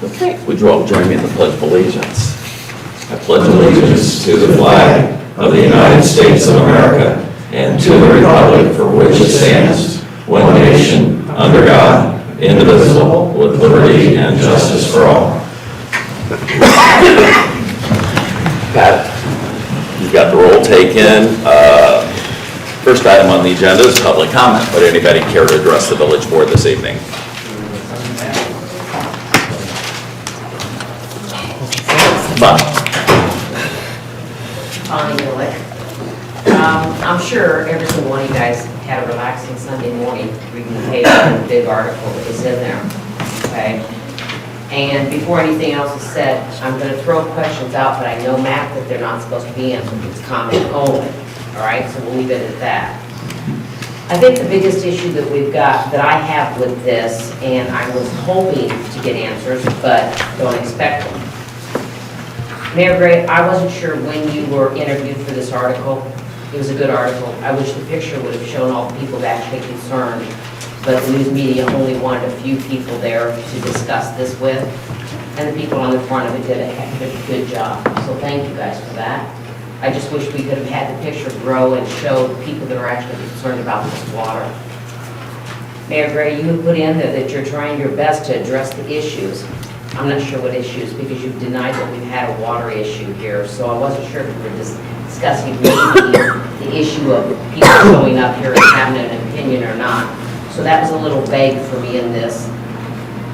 Okay, would you all join me in the Pledge of Allegiance? I pledge allegiance to the flag of the United States of America and to the republic for which it stands, one nation, under God, indivisible, with liberty and justice for all. Pat, you've got the roll taken. First item on the agenda is public comment. Would anybody care to address the village board this evening? Bob. I'm sure every single one of you guys had a relaxing Sunday morning reading the paper and the big article that was in there, okay? And before anything else is said, I'm going to throw questions out, but I know, Matt, that they're not supposed to be answered. It's comment only, all right? So we'll leave it at that. I think the biggest issue that we've got, that I have with this, and I was hoping to get answers, but don't expect them. Mayor Gray, I wasn't sure when you were interviewed for this article. It was a good article. I wish the picture would have shown all the people that actually concerned, but the news media only wanted a few people there to discuss this with, and the people on the front of it did a heck of a good job. So thank you guys for that. I just wish we could have had the picture grow and show the people that are actually concerned about this water. Mayor Gray, you have put in there that you're trying your best to address the issues. I'm not sure what issues, because you've denied that we've had a water issue here, so I wasn't sure if we were discussing maybe the issue of people showing up here and having an opinion or not. So that was a little vague for me in this.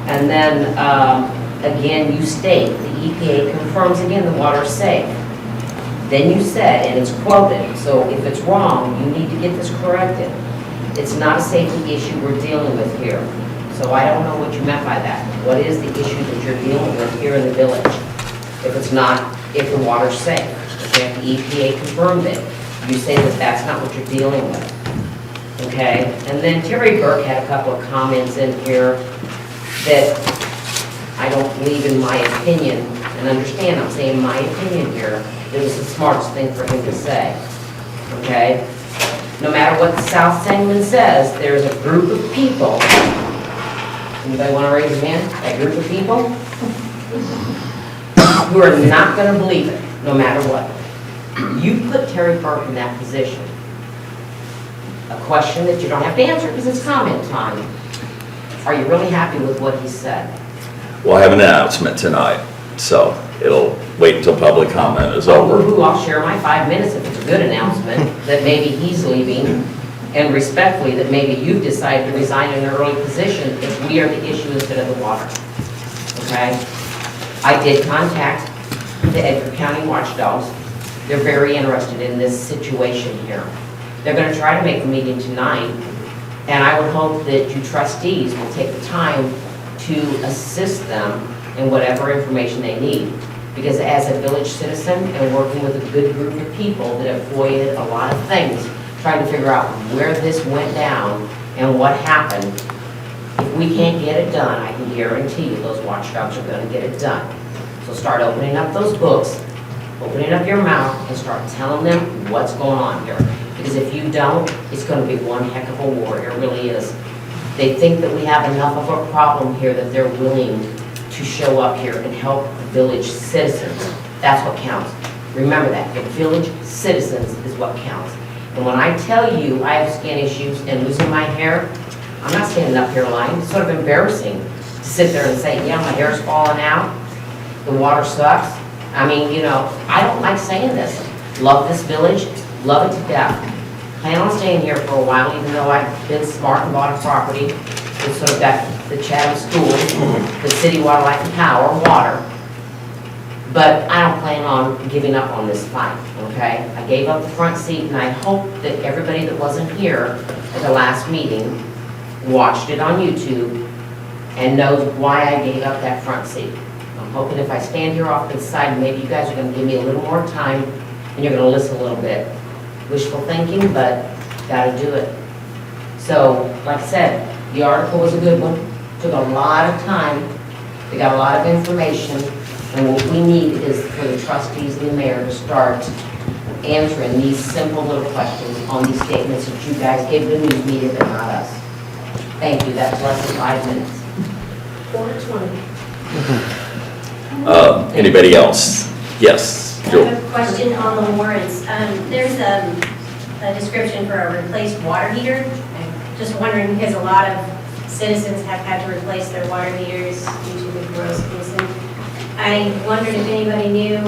And then, again, you state the EPA confirms again the water is safe. Then you said, and it's quoted, so if it's wrong, you need to get this corrected. It's not a safety issue we're dealing with here. So I don't know what you meant by that. What is the issue that you're dealing with here in the village? If it's not, if the water's safe, if the EPA confirmed it, you say that that's not what you're dealing with. Okay? And then Terry Burke had a couple of comments in here that I don't believe, in my opinion, and understand I'm saying my opinion here, it was the smartest thing for him to say. Okay? No matter what the South Sangamon says, there's a group of people. Anybody want to raise your hand? A group of people who are not going to believe it, no matter what. You put Terry Burke in that position. A question that you don't have to answer because it's comment time. Are you really happy with what he said? We'll have an announcement tonight, so it'll wait until public comment is over. Ooh, I'll share my 5 minutes if it's a good announcement, that maybe he's leaving, and respectfully, that maybe you've decided to resign in an early position if we are the issue instead of the water. Okay? I did contact the Edgar County Watchdogs. They're very interested in this situation here. They're going to try to make a meeting tonight, and I would hope that you trustees will take the time to assist them in whatever information they need. Because as a village citizen and working with a good group of people that have avoided a lot of things, trying to figure out where this went down and what happened, if we can't get it done, I can guarantee you those watchdogs are going to get it done. So start opening up those books, opening up your mouth, and start telling them what's going on here. Because if you don't, it's going to be one heck of a war. It really is. They think that we have enough of a problem here that they're willing to show up here and help the village citizens. That's what counts. Remember that. The village citizens is what counts. And when I tell you I have skin issues and losing my hair, I'm not standing up here lying. It's sort of embarrassing to sit there and say, yeah, my hair's falling out. The water sucks. I mean, you know, I don't like saying this. Love this village. Love it to death. Plan on staying here for a while, even though I've been smart and bought a property. It's sort of got the Chatham School, the city water, light and power, water. But I don't plan on giving up on this fight, okay? I gave up the front seat, and I hope that everybody that wasn't here at the last meeting watched it on YouTube and knows why I gave up that front seat. I'm hoping if I stand here off to the side, maybe you guys are going to give me a little more time and you're going to listen a little bit. Wishful thinking, but got to do it. So, like I said, the article was a good one. Took a lot of time. We got a lot of information. And what we need is for the trustees and the mayor to start answering these simple little questions on these statements that you guys gave the news media, but not us. Thank you, that's less than 5 minutes. 4:20. Anybody else? Yes, I Joel. have a question on the warrants. There's a description for a replaced water heater. I'm just wondering, because a lot of citizens have had to replace their water heaters due to the corrosiveness. And I wondered if anybody knew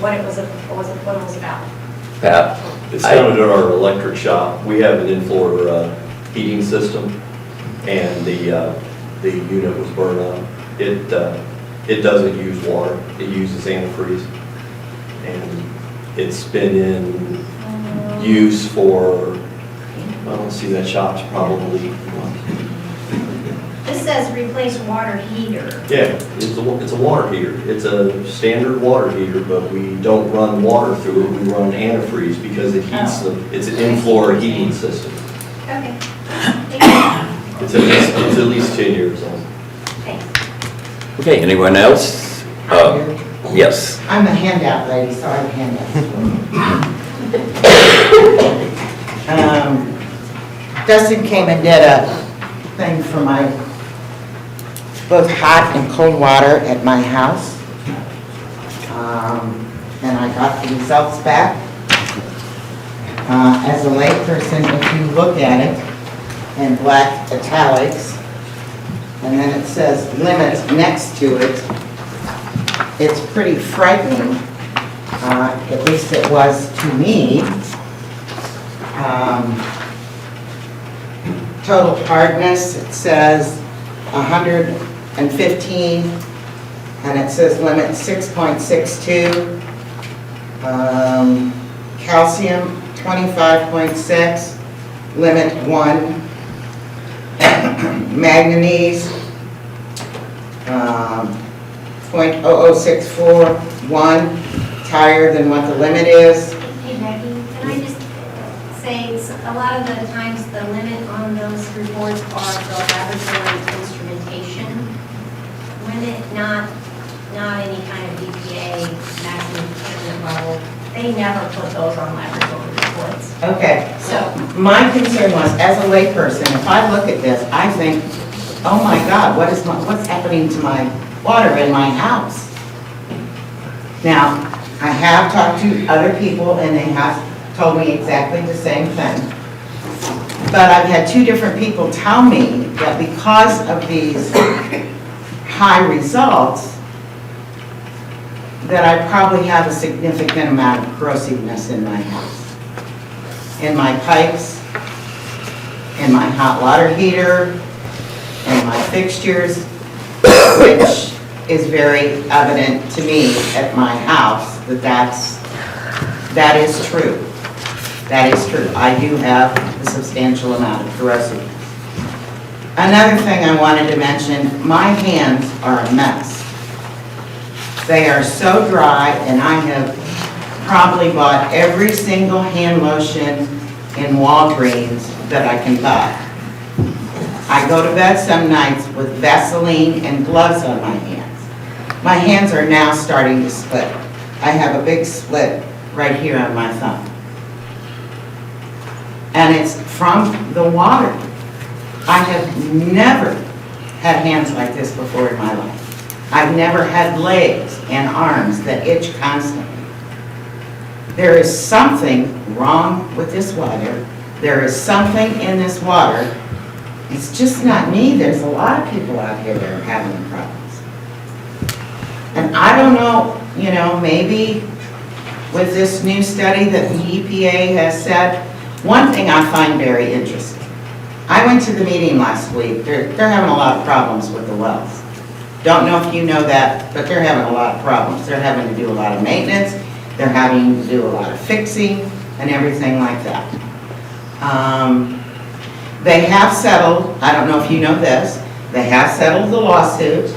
what it was about. Pat? It's down at our electric shop. We have an in-floor heating system, and the unit was burned up. It doesn't use water. It uses antifreeze, and it's been in use for, I don't see that shop's probably. This says replace water heater. Yeah, it's a water heater. It's a standard water heater, but we don't run water through it. We run antifreeze because it heats it's an in-floor heating system. Okay. It's at least 10 years old. Thanks. Okay, anyone else? Yes. I'm the handout lady, so I have handouts. Dustin came and did a thing for my both hot and cold water at my house. And I got the results back. As a layperson, if you look at it in black italics, and then it says limits next to it, it's pretty frightening, at least it was to me. Total hardness, it says 115, and it says limit 6.62. Calcium 25.6, limit 1. Manganese 0.00641, higher than what the limit is. Hey Becky, can I just say, a lot of the times the limit on those reports are the laboratory instrumentation limit, not any kind of EPA maximum contaminant level. They never put those on laboratory reports. Okay, So, my concern was, as a layperson, if I look at this, I think, oh my God, what's happening to my water in my house? Now, I have talked to other people and they have told me exactly the same thing. But I've had 2 different people tell me that because of these high results, that I probably have a significant amount of corrosiveness in my house. In my pipes, in my hot water heater, in my fixtures, which is very evident to me at my house that is true. That is true. I do have a substantial amount of corrosiveness. Another thing I wanted to mention, my hands are a mess. They are so dry, and I have probably bought every single hand lotion in Walgreens that I can buy. I go to bed some nights with Vaseline and gloves on my hands. My hands are now starting to split. I have a big split right here on my thumb. And it's from the water. I have never had hands like this before in my life. I've never had legs and arms that itch constantly. There is something wrong with this water. There is something in this water. It's just not me. There's a lot of people out here that are having problems. And I don't know, maybe with this new study that the EPA has said, one thing I find very interesting. I went to the meeting last week. They're having a lot of problems with the wells. Don't know if you know that, but they're having a lot of problems. They're having to do a lot of maintenance. They're having to do a lot of fixing and everything like that. They have settled, I don't know if you know this, they have settled the lawsuit.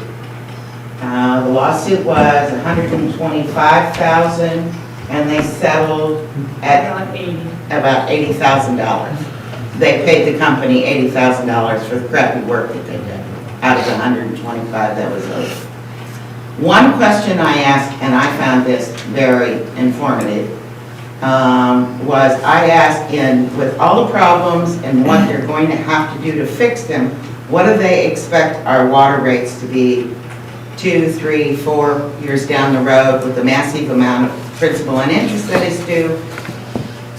The lawsuit was $125,000, and they settled at about $80,000. They paid the company $80,000 for the crappy work that they did out of the $125,000 that was owed. One question I asked, and I found this very informative, was I asked with all the problems and what they're going to have to do to fix them, what do they expect our water rates to be 2, 3, 4 years down the road with the massive amount of principal and interest that is due?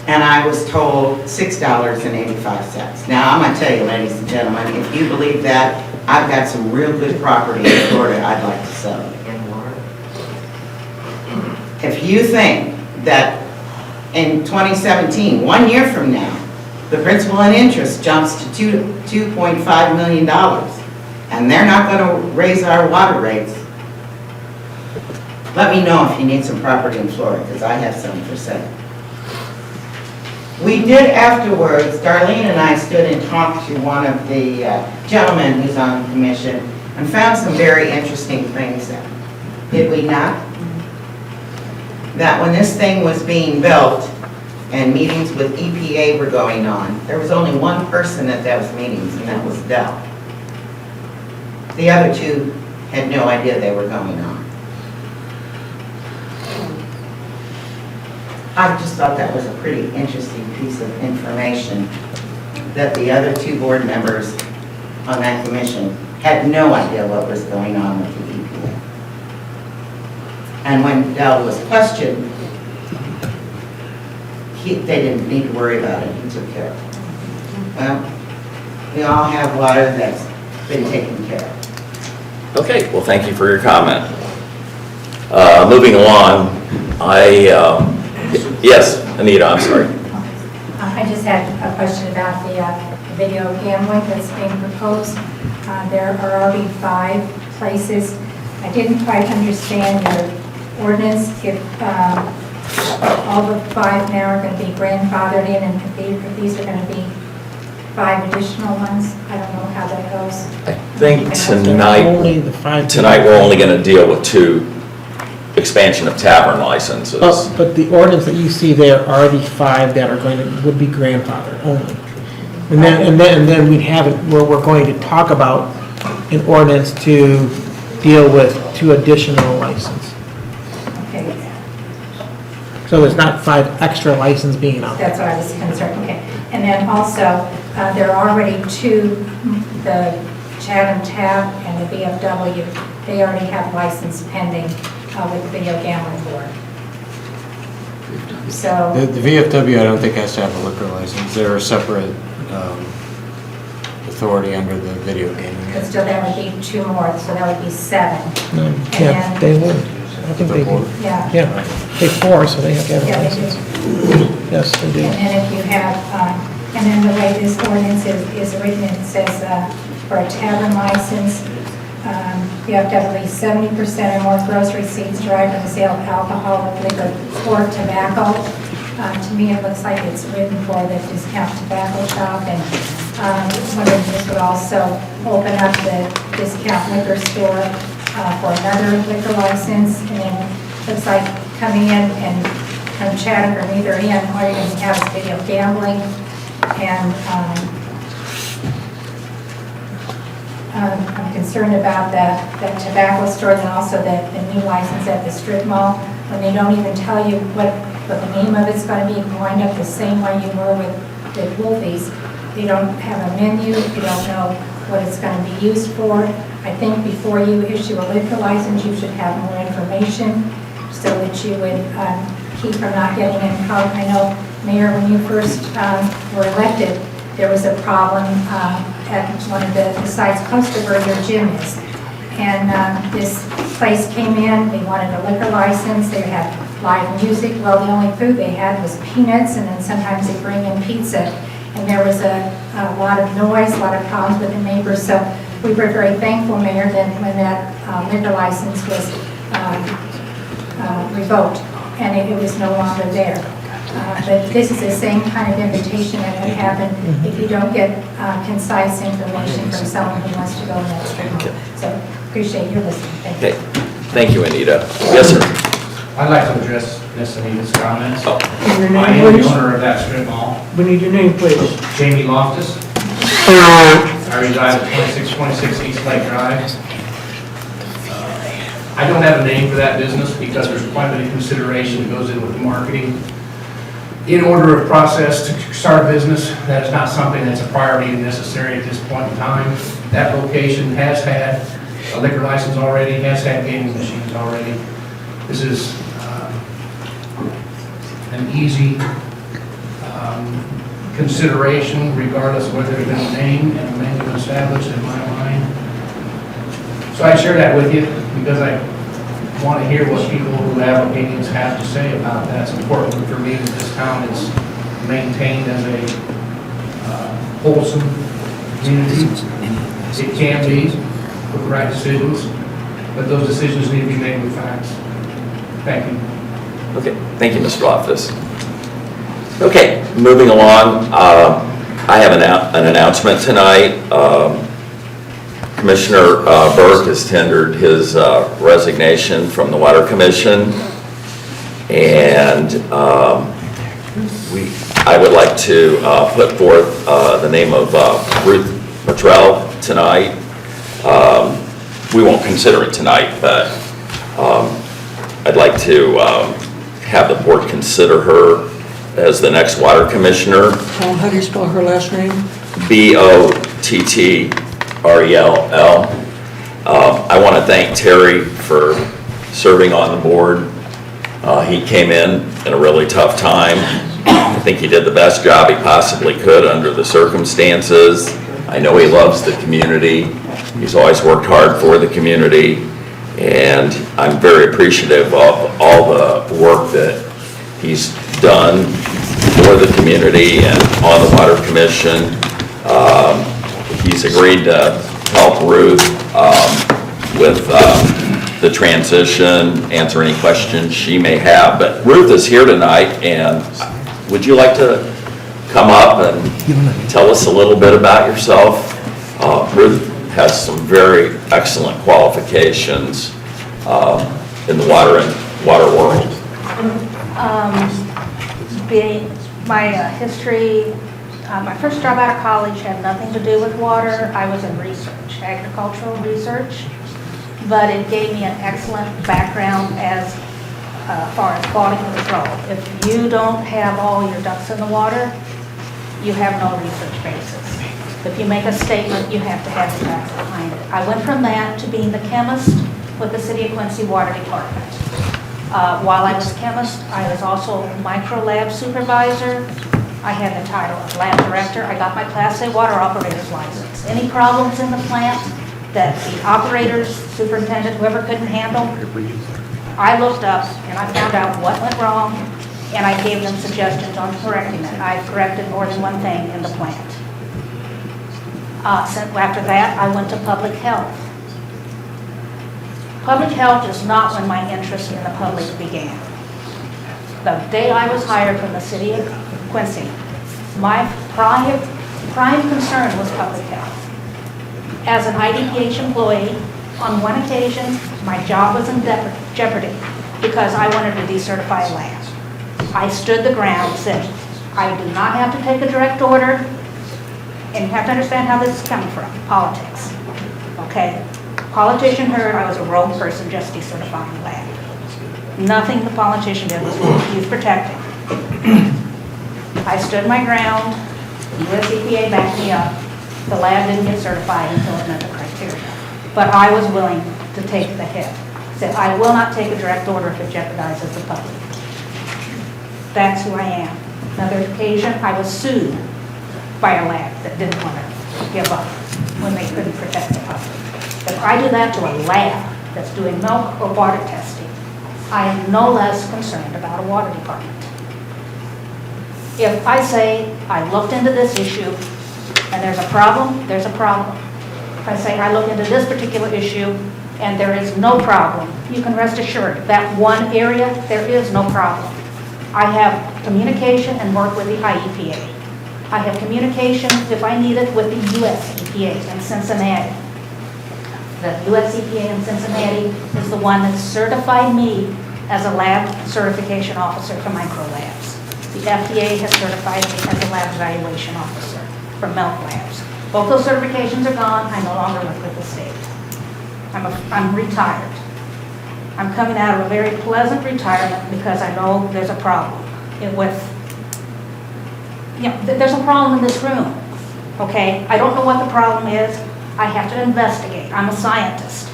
And I was told $6.85. Now, I'm gonna tell you, ladies and gentlemen, if you believe that, I've got some real good property in Florida I'd like to sell. And water. If you think that in 2017, 1 year from now, the principal and interest jumps to $2.5 million, and they're not gonna raise our water rates, let me know if you need some property in Florida, because I have some for sale. We did afterwards, Darlene and I stood and talked to one of the gentlemen who's on the commission and found some very interesting things there. Did we not? That when this thing was being built and meetings with EPA were going on, there was only one person at those meetings, and that was Dell. The other two had no idea they were going on. I just thought that was a pretty interesting piece of information, that the other two board members on that commission had no idea what was going on with the EPA. And when Dell was questioned, they didn't need to worry about it, he took care of it. Well, we all have water that's been taken care of. Okay, well, thank you for your comment. Moving along, yes, Anita, I'm sorry. I just had a question about the video gambling that's being proposed. There are already 5 places. I didn't quite understand your ordinance, if all the 5 now are going to be grandfathered in, and if these are going to be 5 additional ones. I don't know how that goes. I think Only the 5. tonight we're only going to deal with 2 expansion of tavern licenses. But the ordinance that you see there are the 5 that are would be grandfathered only. And then we'd have it where we're going to talk about an ordinance to deal with 2 additional licenses. Okay, So there's not 5 extra licenses being out there. that's what I was concerned, okay. And then also, there are already 2, the Chatham Tab and the VFW, they already have license pending with the Video Gambling Board. So, The VFW, I don't think has to have a liquor license. They're a separate authority under the video gaming but act. still that would be 2 more, so that would be 7. Yeah, they would. I think they do. Yeah. Yeah, they 4, so they have to have a Yeah, they do. license. Yes, they do. And then if you have, and then the way this ordinance is written, it says for a tavern license, you have to have at least 70% or more gross receipts derived from the sale of alcohol, liquor, or tobacco. To me, it looks like it's written for the discount tobacco shop, and wondering if this would also open up the discount liquor store for another liquor license, and then looks like coming in and from Chatham or either end, all you're going to have is video gambling, and I'm concerned about that tobacco store, and also the new license at the strip mall, when they don't even tell you what the name of it's going to be, wind up the same way you were with Wolfies. They don't have a menu, you don't know what it's going to be used for. I think before you issue a liquor license, you should have more information so that you would keep from not getting in trouble. I know, Mayor, when you first were elected, there was a problem at one of the sites close to where your gym is. And this place came in, they wanted a liquor license, they had live music. Well, the only food they had was peanuts, and then sometimes they bring in pizza. And there was a lot of noise, a lot of problems with the neighbors. So we were very thankful, Mayor, that when that liquor license was revoked, and it was no longer there. But this is the same kind of invitation that could happen if you don't get concise information from someone who wants to go in that stream. So appreciate your listening. Thank you. Okay, thank you, Anita. Yes, sir. I'd like to address Ms. Anita's comments. Oh. Your I name, am please? the owner of that strip mall, We need your name, please. Jamie Loftus. I reside at 2626 East Lake Drive. I don't have a name for that business because there's quite a bit of consideration that goes in with marketing. in order of process to start a business. That is not something that's a priority and necessary at this point in time. That location has had a liquor license already, has had gaming machines already. This is an easy consideration regardless of whether there's been a name and a menu established in my mind. So I share that with you because I want to hear what people who have opinions have to say about that. It's important for me that this town is maintained as a wholesome community. It can be with the right decisions, but those decisions need to be made with facts. Thank you. Okay, thank you, Mr. Loftus. Okay, moving along, I have an announcement tonight. Commissioner Burke has tendered his resignation from the Water Commission, and I would like to put forth the name of Ruth Luttrell tonight. We won't consider it tonight, but I'd like to have the board consider her as the next water commissioner. How do you spell her last name? Bottrell. I want to thank Terry for serving on the board. He came in a really tough time. I think he did the best job he possibly could under the circumstances. I know he loves the community. He's always worked hard for the community, and I'm very appreciative of all the work that he's done for the community and on the Water Commission. He's agreed to help Ruth with the transition, answer any questions she may have. But Ruth is here tonight, and would you like to come up and tell us a little bit about yourself? Ruth has some very excellent qualifications in the water world. My history, my first job out of college had nothing to do with water. I was in research, agricultural research, but it gave me an excellent background as far as quality control. If you don't have all your ducks in the water, you have no research basis. If you make a statement, you have to have the facts behind it. I went from that to being the chemist with the City of Quincy Water Department. While I was chemist, I was also micro lab supervisor. I had the title of lab director. I got my Class A water operator's license. Any problems in the plant that the operators, superintendent, whoever couldn't handle, I looked up and I found out what went wrong, and I gave them suggestions on correcting it. I corrected more than one thing in the plant. After that, I went to public health. Public health is not when my interest in the public began. The day I was hired from the City of Quincy, my prime concern was public health. As an IDPH employee, on one occasion, my job was in jeopardy because I wanted to decertify a lab. I stood the ground, said, I do not have to take a direct order, and you have to understand how this is coming from, politics, okay? Politician heard I was a rogue person just decertifying the lab. Nothing the politician did was use protecting. I stood my ground, US EPA backed me up. The lab didn't get certified until it met the criteria. But I was willing to take the hit. Said, I will not take a direct order if it jeopardizes the public. That's who I am. Another occasion, I was sued by a lab that didn't want to give up when they couldn't protect the public. If I do that to a lab that's doing milk or water testing, I am no less concerned about a water department. If I say, I looked into this issue, and there's a problem, there's a problem. If I say, I looked into this particular issue, and there is no problem, you can rest assured, that one area, there is no problem. I have communication and work with the IEPA. I have communication, if I need it, with the US EPA in Cincinnati. The US EPA in Cincinnati is the one that certified me as a lab certification officer for micro labs. The FDA has certified me as a lab evaluation officer for milk labs. Both those certifications are gone. I no longer work with the state. I'm retired. I'm coming out of a very pleasant retirement because I know there's a problem with there's a problem in this room, okay? I don't know what the problem is. I have to investigate. I'm a scientist.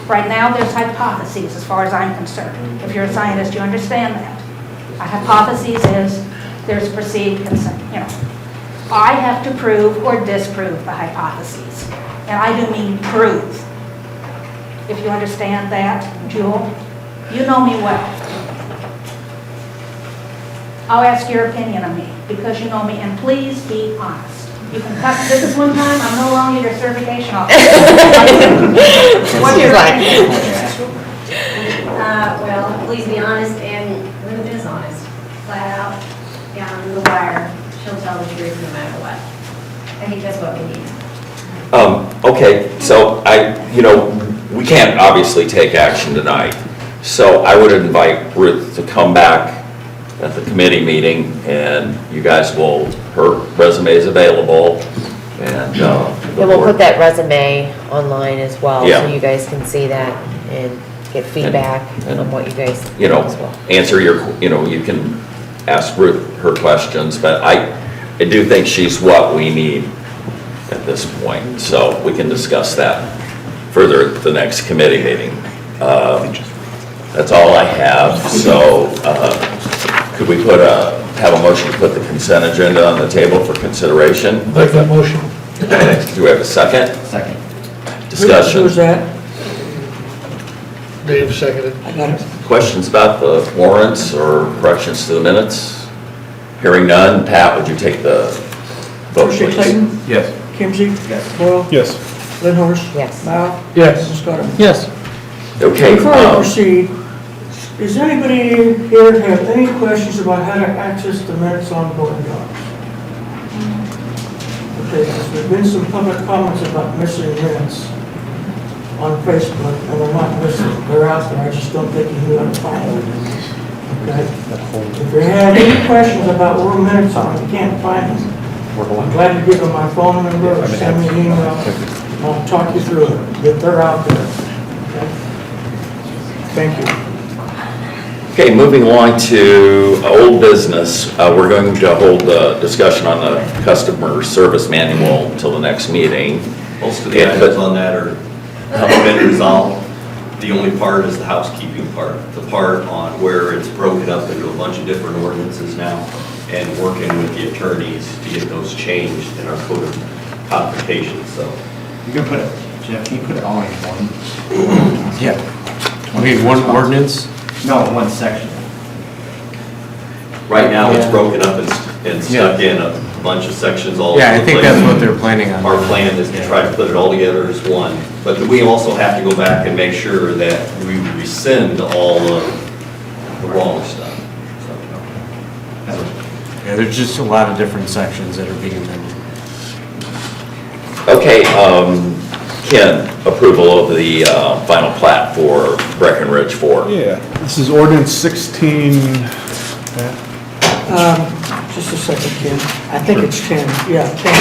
Right now, there's hypotheses as far as I'm concerned. If you're a scientist, you understand that. A hypothesis is there's perceived consent, I have to prove or disprove the hypotheses. And I do mean prove. If you understand that, Jewel, you know me well. I'll ask your opinion of me because you know me, and please be honest. You can cut, this is one time, I'm no longer your certification officer. What's your opinion? Well, please be honest, and Ruth is honest, flat out, down the wire. She'll tell the truth no matter what. I think that's what we need. Okay, so we can't obviously take action tonight. So I would invite Ruth to come back at the committee meeting, and you guys will, her resume is available, and Yeah, we'll put that resume online as well, Yeah. so you guys can see that and get feedback and, on what you guys you think know, as well. answer your, you can ask Ruth her questions, but I do think she's what we need at this point, so we can discuss that further at the next committee meeting. That's all I have, so could we have a motion to put the consent agenda on the table for consideration? Make that motion. Do we have a second? Second. Discussion? Who was that? Dave seconded. I got it. Questions about the warrants or corrections to the minutes? Hearing none, Pat, would you take the vote, Trustee please? Clayton? Yes. Kimsey? Yes. Boyle? Yes. Lindhorst? Yes. Mao? Yes. Scott? Yes. Okay. Before I proceed, does anybody here have any questions about how to access the minutes on voting docs? Okay, there's been some public comments about missing minutes on Facebook, and they're not missing, they're out there, I just don't think you knew how to find them. Okay? If you have any questions about where minutes are, and you can't find them, I'm glad to give them my phone number, or send me an email, and I'll talk you through it, if they're out there. Okay? Thank you. Okay, moving along to old business, we're going to hold a discussion on the customer service manual until the next meeting. Most of the items on that have been resolved. The only part is the housekeeping part, the part on where it's broken up into a bunch of different ordinances now, and working with the attorneys to get those changed in our code of codification, so. You can put it, Jeff, can you put it all in one? Yeah. I mean, one ordinance? No, one section. Right now, it's broken up and stuck in a bunch of sections all over the Yeah, place. I think that's what they're planning on. Our plan is to try to put it all together as one, but we also have to go back and make sure that we rescind all of the wrong stuff. Yeah, there's just a lot of different sections that are being amended. Okay, Ken, approval of the final plat for Breckenridge 4. Yeah, this is ordinance 16, Just a second, Ken. I think it's 10, yeah, 10.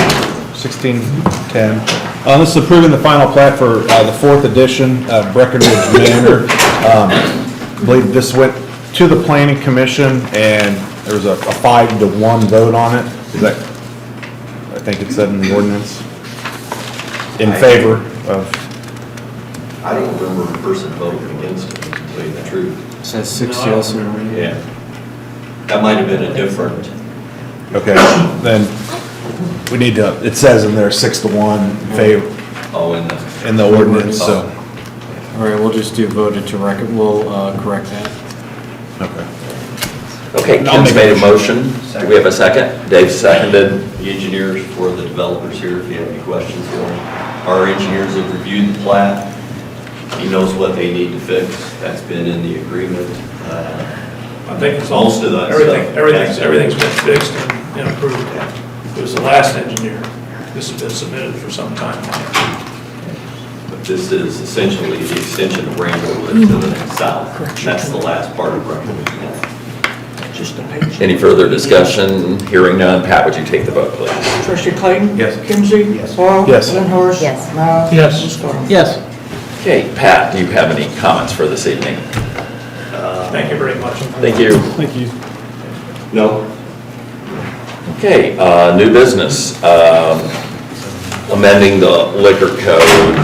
1610. This is approving the final plat for the 4th edition of Breckenridge Manor. I believe this went to the planning commission and there was a 5-to-1 vote on it. Is that, I think it said in the ordinance, in favor of. I don't remember a person voting against it, to tell you the truth. It says 6 yes. Yeah. That might have been a different, Okay, then we need to, it says in there 6-to-1 in favor in the ordinance, so. All right, we'll just do voted to record, we'll correct that. Okay. Okay, I'll Ken's make a made a motion. Do we have a second? Dave seconded. the engineers for the developers here, if you have any questions for them. Our engineers have reviewed the plat. He knows what they need to fix. That's been in the agreement. I think it's Most of that everything's stuff. been fixed and approved. It was the last engineer. This has been submitted for some time. But this is essentially the extension of Randallwood to the south. That's the last part of Breckenridge. Just a page. Any further discussion? Hearing none, Pat, would you take the vote, please? Trustee Clayton? Yes. Kimsey? Yes. Boyle? Yes. Lindhorst? Yes. Mao? Yes. Scott? Yes. Okay, Pat, do you have any comments for this evening? Thank you very much. Thank you. Thank you. No? Okay, new business, amending the liquor code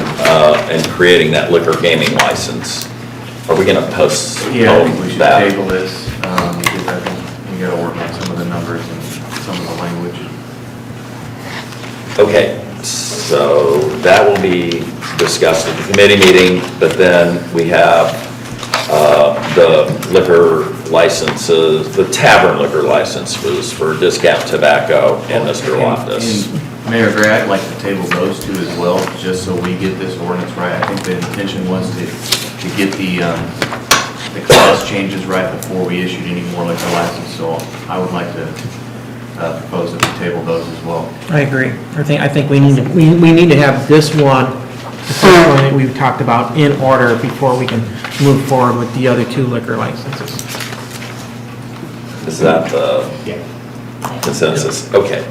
and creating that liquor gaming license. Are we going to postpone that? Yeah, I think we should table this, because I think we gotta work on some of the numbers and some of the language. Okay, so that will be discussed at the committee meeting, but then we have the liquor licenses, the tavern liquor license was for Discount Tobacco and Mr. Loftus. And Mayor Gray, I'd like to table those two as well, just so we get this ordinance right. I think the intention was to get the clause changes right before we issued any more liquor license, so I would like to propose that we table those as well. I agree. I think we need to have this one, the first one that we've talked about, in order before we can move forward with the other two liquor licenses. Is that the consensus? Okay.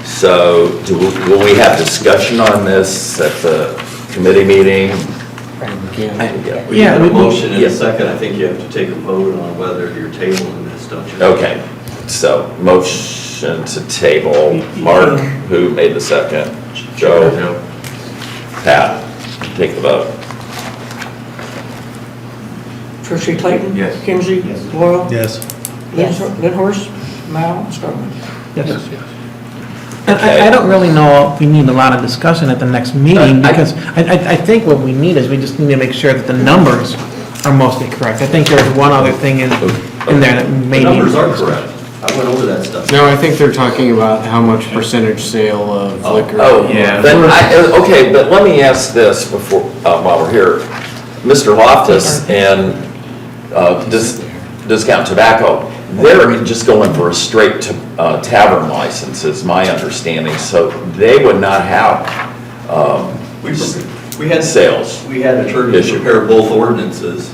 So will we have discussion on this at the committee meeting? We have a motion in a second. I think you have to take a vote on whether you're tabling this, don't you? Okay, so motion to table. Mark, who made the second? Joe? Pat, take the vote. Trustee Clayton? Yes. Kimsey? Yes. Boyle? Yes. Lindhorst? Mao? Scarman? Yes. And I don't really know if we need a lot of discussion at the next meeting, because I think what we need is we just need to make sure that the numbers are mostly correct. I think there's one other thing in there that may The need. numbers are correct. I went over that stuff. No, I think they're talking about how much percentage sale of liquor. Oh, Yeah. okay, but let me ask this before, while we're here. Mr. Loftus and Discount Tobacco, they're just going for a straight tavern license, is my understanding, so they would not have We had sales. We had attorneys prepare both ordinances.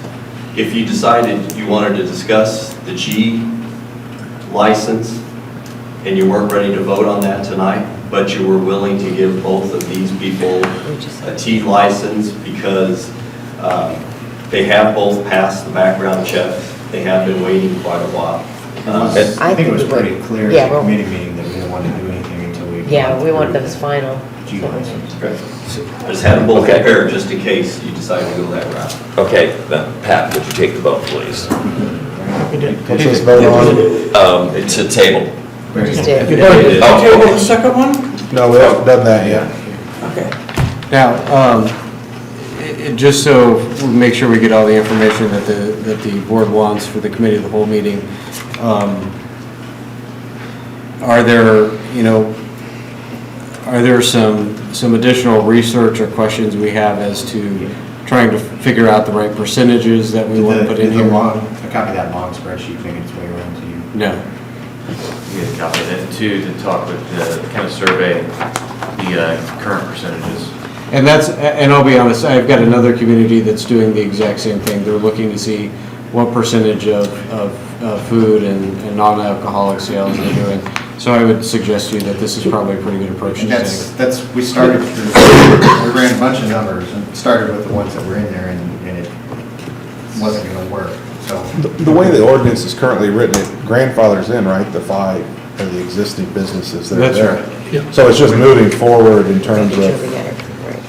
If you decided you wanted to discuss the G license and you weren't ready to vote on that tonight, but you were willing to give both of these people a T license because they have both passed the background checks. They have been waiting quite a while. I think it was pretty clear Yeah, at the well- committee meeting that we didn't want to do anything until we. Yeah, we want those final. G license. I just had them both Okay. prepared just in case you decide to go that route. Okay, then Pat, would you take the vote, please? Let's just vote on. To table. We just If did. you Table did- the second one? No, we haven't done that yet. Okay. Now, just so we make sure we get all the information that the board wants for the committee of the whole meeting, are there, are there some additional research or questions we have as to trying to figure out the right percentages that we want to put in here? A copy of that long spreadsheet making its way around to you. No. You get a copy of it too, to talk with the kind of survey the current percentages. And I'll be honest, I've got another community that's doing the exact same thing. They're looking to see what percentage of food and non-alcoholic sales they're doing. So I would suggest to you that this is probably a pretty good approach to take. We started, we ran a bunch of numbers and started with the ones that were in there and it wasn't gonna work, so. The way the ordinance is currently written, it grandfathers in, right, the 5 of the existing businesses that are That's there. right. So it's just moving forward in terms of,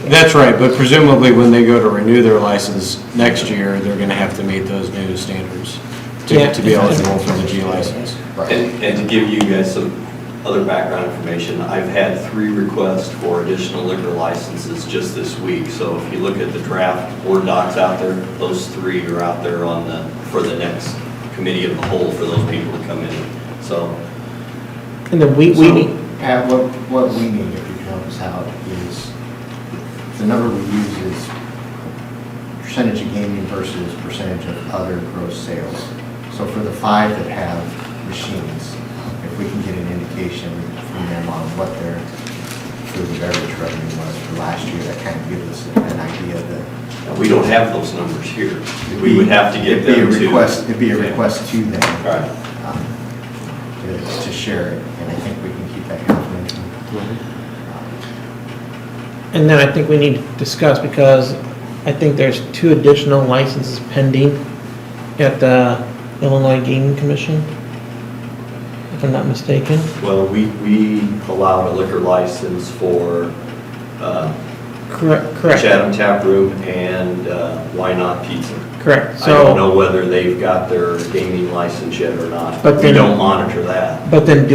That's right, but presumably when they go to renew their license next year, they're gonna have to meet those new standards to be eligible for the G license. And to give you guys some other background information, I've had 3 requests for additional liquor licenses just this week. So if you look at the draft board docs out there, those 3 are out there for the next committee of the whole for those people to come in. So. And then we need. Pat, what we need, if you can help us out, is the number we use is percentage of gaming versus percentage of other gross sales. So for the 5 that have machines, if we can get an indication from them on what their food and beverage revenue was for last year, that kind of gives us an idea that. We don't have those numbers here. We would have to get them to. It'd be a request to them. Right. To share it, and I think we can keep that confidential. And then I think we need to discuss, because I think there's 2 additional licenses pending at the Illinois Gaming Commission. if I'm not mistaken. Well, we allowed a liquor license for Correct. Chatham Tap Room and Why Not Pizza. Correct. I don't So, know whether they've got their gaming license yet or not. But We then- don't monitor that. but then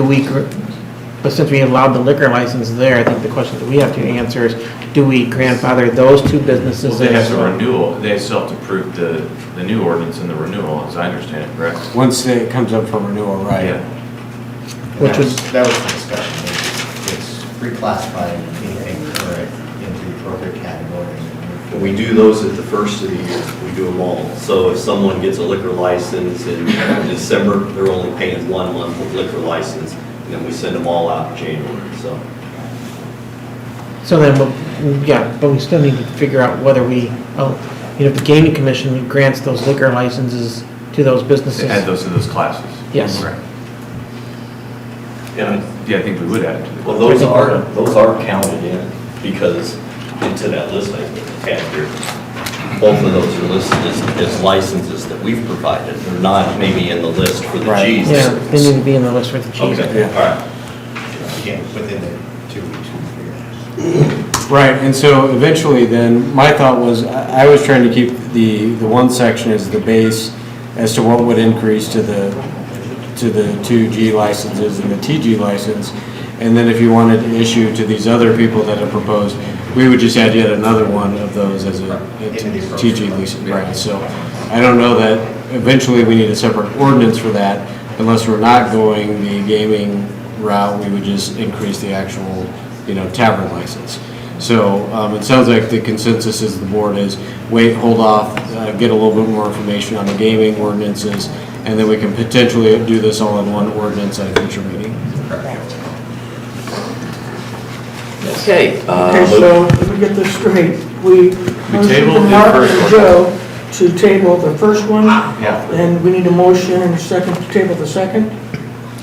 but since we allowed the liquor license there, I think the question that we have to answer is, do we grandfather those two Well, businesses they in have as to well? renewal, they still have to approve the new ordinance and the renewal, as I understand it, correct? Once it comes up for renewal, right? Yeah. Which was- That was the discussion. It's reclassifying anything current into the appropriate category. We do those at the first of the year. We do them all. So if someone gets a liquor license in December, they're only paying 1 month of liquor license, and then we send them all out in January, so. So then, yeah, but we still need to figure out whether if the gaming commission grants those liquor licenses to those businesses. To add those to those classes. Yes. Right. And Yeah, I think we would add it to the. well, those are counted in because into that list I had here. Both of those are listed as licenses that we've provided. They're not maybe in the list for the Right. cheese. Yeah, they need to be in the list for the cheese. Okay, all right. Again, within the 2 weeks, we'll figure it out. Right, and so eventually then, my thought was, I was trying to keep the one section as the base as to what would increase to the 2G licenses and the TG license. And then if you wanted to issue to these other people that have proposed, we would just add yet another one of those as a TG license. Right, so I don't know that eventually we need a separate ordinance for that. Unless we're not going the gaming route, we would just increase the actual, tavern license. So it sounds like the consensus is the board is wait, hold off, get a little bit more information on the gaming ordinances, and then we can potentially do this all in one ordinance at a future meeting. Okay. Okay, so let me get this straight. We motioned tabled from the Mark first and one. Joe to table the first one, Yeah. and we need a motion and a second to table the second.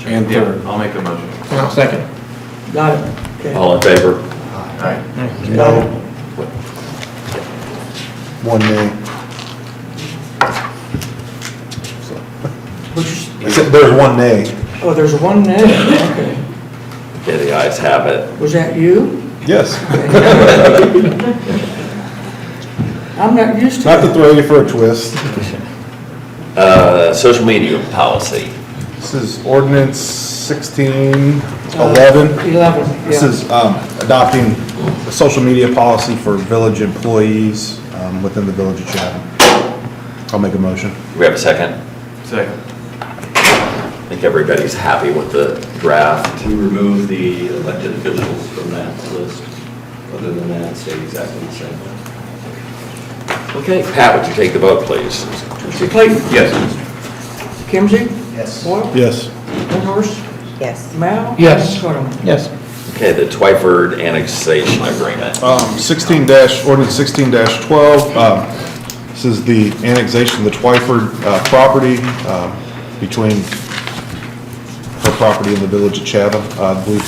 And Yeah, third. I'll make a motion. And I'll second. Got it. Okay. All in favor? All right. Got it. One nay. Which, I said there's one nay. oh, there's one nay, okay. Okay, the ayes have it. Was that you? Yes. I'm not used to Not to that. throw you for a twist. Social media policy. This is ordinance 1611. 11, This yeah. is adopting a social media policy for village employees within the village of Chatham. I'll make a motion. Do we have a second? Second. I think everybody's happy with the draft. We remove the elected officials from that list. Other than that, stay exactly the same. Okay, Pat, would you take the vote, please? Trustee Clayton? Yes. Kimsey? Yes. Boyle? Yes. Lindhorst? Yes. Mal? Yes. Sodom? Yes. Okay, the Twyford annexation agreement. Ordinance 16-12. This is the annexation of the Twyford property between her property and the village of Chatham. I believe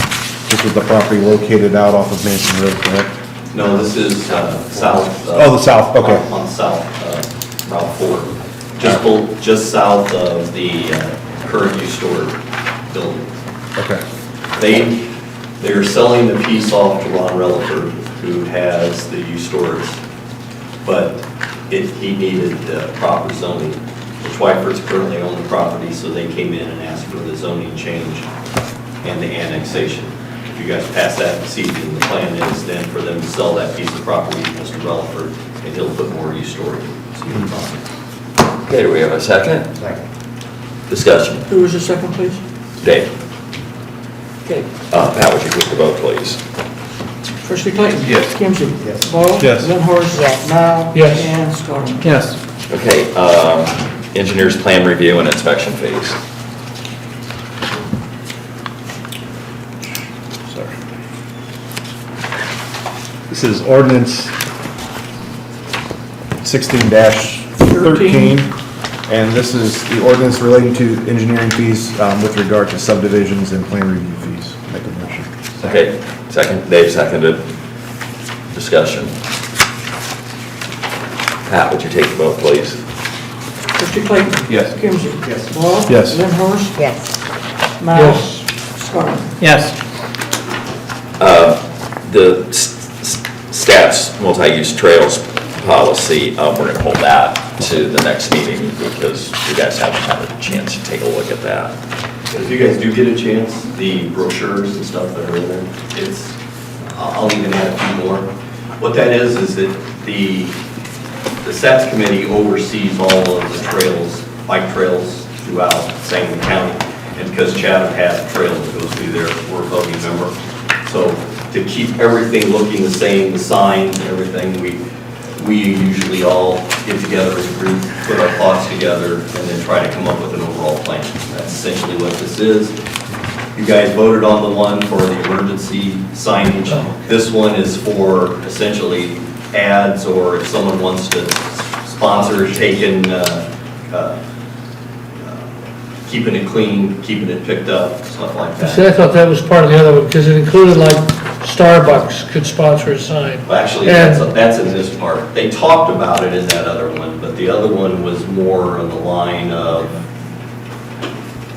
this was the property located out off of Manson Road, correct? No, this is south. Oh, the south, okay. On south, Route 4. Just south of the current U-Store building. Okay. They're selling the piece off to Ron Relaford, who has the U-Stores, but he needed proper zoning. The Twyfords currently own the property, so they came in and asked for the zoning change and the annexation. If you guys pass that this evening, the plan is then for them to sell that piece of property to Mr. Relaford, and he'll put more U-Store in. Okay, do we have a second? Second. Discussion. Who was the second, please? Dave? Okay. Pat, would you take the vote, please? Trustee Clayton? Yes. Kimsey? Yes. Boyle? Yes. Lindhorst? Yes. Mal? Yes. And Sodom? Yes. Okay, engineers plan review and inspection phase. Sorry. This is ordinance 16-13, and this is the ordinance relating to engineering fees with regard to subdivisions and plan review fees. Make a motion. Okay, second, Dave seconded. Discussion. Pat, would you take the vote, please? Trustee Clayton? Yes. Kimsey? Yes. Boyle? Yes. Lindhorst? Yes. Mouse. Scarnum. Yes. The staff's multi-use trails policy, we're going to hold that to the next meeting because you guys haven't had a chance to take a look at that. If you guys do get a chance, the brochures and stuff that are in there, I'll even add a few more. What that is that the SATS committee oversees all of the trails, bike trails throughout Sangamon County. And because Chatham has a trail that goes through there, we're a voting member. So to keep everything looking the same, the signs and everything, we usually all get together as a group, put our thoughts together, and then try to come up with an overall plan. That's essentially what this is. You guys voted on the one for the emergency signage. This one is for essentially ads, or if someone wants to sponsor taking, keeping it clean, keeping it picked up, stuff like that. See, I thought that was part of the other one, because it included like Starbucks could sponsor a sign. Well, actually, that's in this part. They talked about it in that other one, but the other one was more on the line of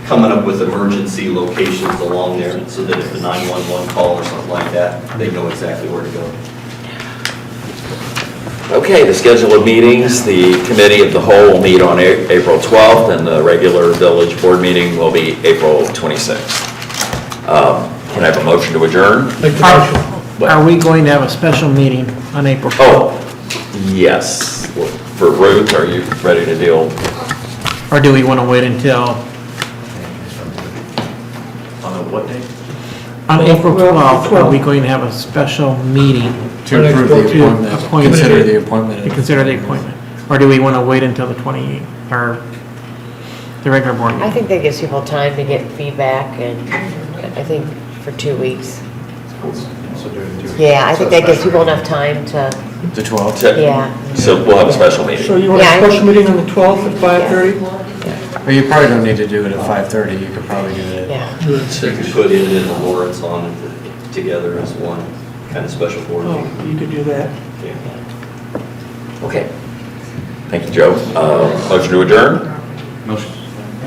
coming up with emergency locations along there, so that if a 911 call or something like that, they know exactly where to go. Okay, the schedule of meetings, the committee of the whole will meet on April 12th, and the regular village board meeting will be April 26th. Can I have a motion to adjourn? Make the motion. Are we going to have a special meeting on April 12th? Oh, yes. For Ruth, are you ready to deal? Or do we want to wait until, On a what day? on April Well, 12th, are we going to have a special meeting To approve the to appointment, appoint- consider the appointment. to consider the appointment? Or do we want to wait until the 28th, or the regular board I meeting? think that gives people time to get feedback, and I think for 2 weeks. So do it in 2 weeks. Yeah, I think that gives people enough time to, The 12th? yeah. So we'll have a special So meeting. you want a Yeah, I special think- meeting on the 12th at 5:30? Well, you probably don't need to do it at 5:30, you could probably do it Yeah. Do it You six. could put it in the Lawrence on it together as one kind of special board Oh, meeting. you could do that. Yeah. Okay. Thank you, Joe. Motion to adjourn? Motion.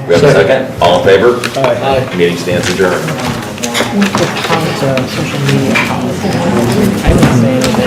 We have a second? All in favor? Aye. Meeting stands adjourned. What's the social media policy? I would say that.